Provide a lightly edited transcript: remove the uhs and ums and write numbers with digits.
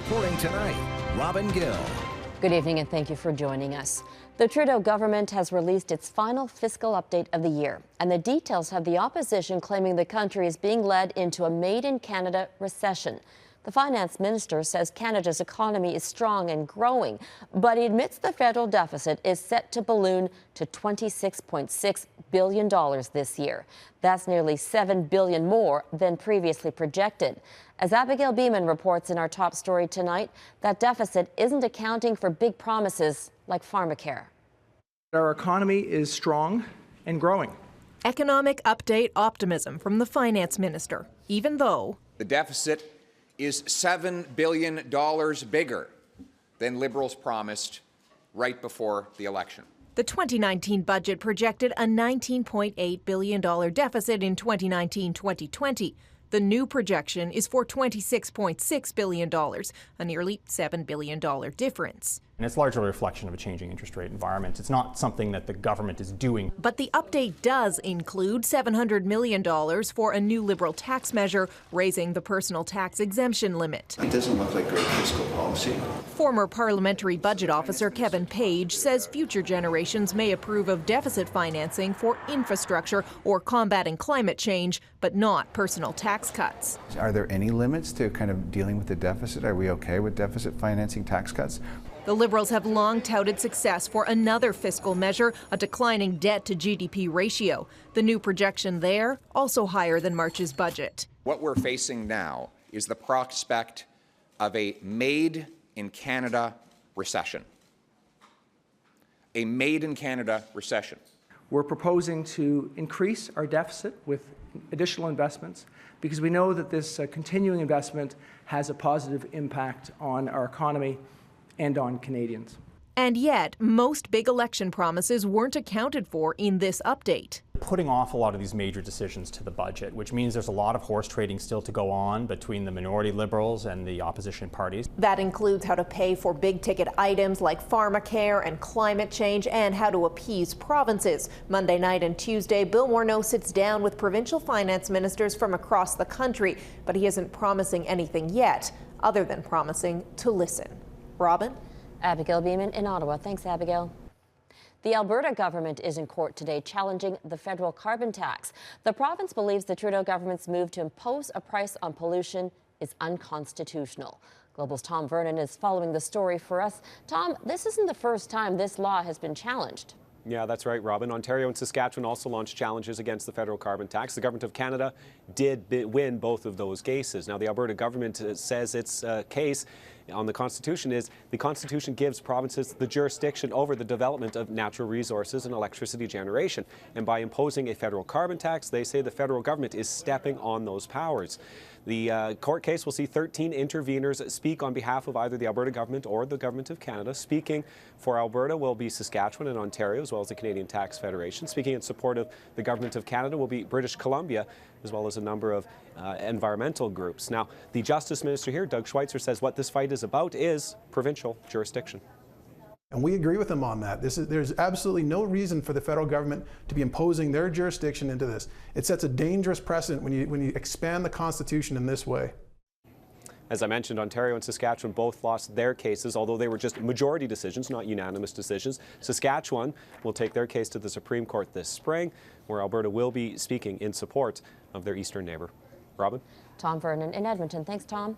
Reporting tonight, Robin Gill. Good evening and thank you for joining us. The Trudeau government has released its final fiscal update of the year, and the details have the opposition claiming the country is being led into a made-in-Canada recession. The finance minister says Canada's economy is strong and growing, but he admits the federal deficit is set to balloon to $26.6 billion this year. That's nearly $7 billion more than previously projected. As Abigail Bimman reports in our top story tonight, that deficit isn't accounting for big promises like pharmacare. Our economy is strong and growing. Economic update optimism from the finance minister, even though the deficit is $7 billion bigger than Liberals promised right before the election. The 2019 budget projected a $19.8 billion deficit in 2019-2020. The new projection is for $26.6 billion, a nearly $7 billion difference. And it's largely a reflection of a changing interest rate environment. It's not something that the government is doing. But the update does include $700 million for a new Liberal tax measure, raising the personal tax exemption limit. It doesn't look like great fiscal policy. Former parliamentary budget officer Kevin Page says future generations may approve of deficit financing for infrastructure or combating climate change, but not personal tax cuts. Are there any limits to kind of dealing with the deficit? Are we okay with deficit financing tax cuts? The Liberals have long touted success for another fiscal measure, a declining debt to GDP ratio. The new projection there, also higher than March's budget. What we're facing now is the prospect of a made-in-Canada recession. A made-in-Canada recession. We're proposing to increase our deficit with additional investments because we know that this continuing investment has a positive impact on our economy and on Canadians. And yet, most big election promises weren't accounted for in this update. Putting off a lot of these major decisions to the budget, which means there's a lot of horse trading still to go on between the minority Liberals and the opposition parties. That includes how to pay for big-ticket items like pharmacare and climate change, and how to appease provinces. Monday night and Tuesday, Bill Morneau sits down with provincial finance ministers from across the country, but he isn't promising anything yet, other than promising to listen. Robin? Abigail Bimman in Ottawa. Thanks, Abigail. The Alberta government is in court today challenging the federal carbon tax. The province believes the Trudeau government's move to impose a price on pollution is unconstitutional. Global's Tom Vernon is following the story for us. Tom, this isn't the first time this law has been challenged. Yeah, that's right, Robin. Ontario and Saskatchewan also launched challenges against the federal carbon tax. The government of Canada did win both of those cases. Now, the Alberta government says its case on the Constitution is the Constitution gives provinces the jurisdiction over the development of natural resources and electricity generation. And by imposing a federal carbon tax, they say the federal government is stepping on those powers. The court case will see 13 interveners speak on behalf of either the Alberta government or the government of Canada. Speaking for Alberta will be Saskatchewan and Ontario, as well as the Canadian Tax Federation. Speaking in support of the government of Canada will be British Columbia, as well as a number of environmental groups. Now, the Justice Minister here, Doug Schweitzer, says what this fight is about is provincial jurisdiction. And we agree with them on that. There's absolutely no reason for the federal government to be imposing their jurisdiction into this. It sets a dangerous precedent when you expand the Constitution in this way. As I mentioned, Ontario and Saskatchewan both lost their cases, although they were just majority decisions, not unanimous decisions. Saskatchewan will take their case to the Supreme Court this spring, where Alberta will be speaking in support of their eastern neighbour. Robin? Tom Vernon in Edmonton. Thanks, Tom.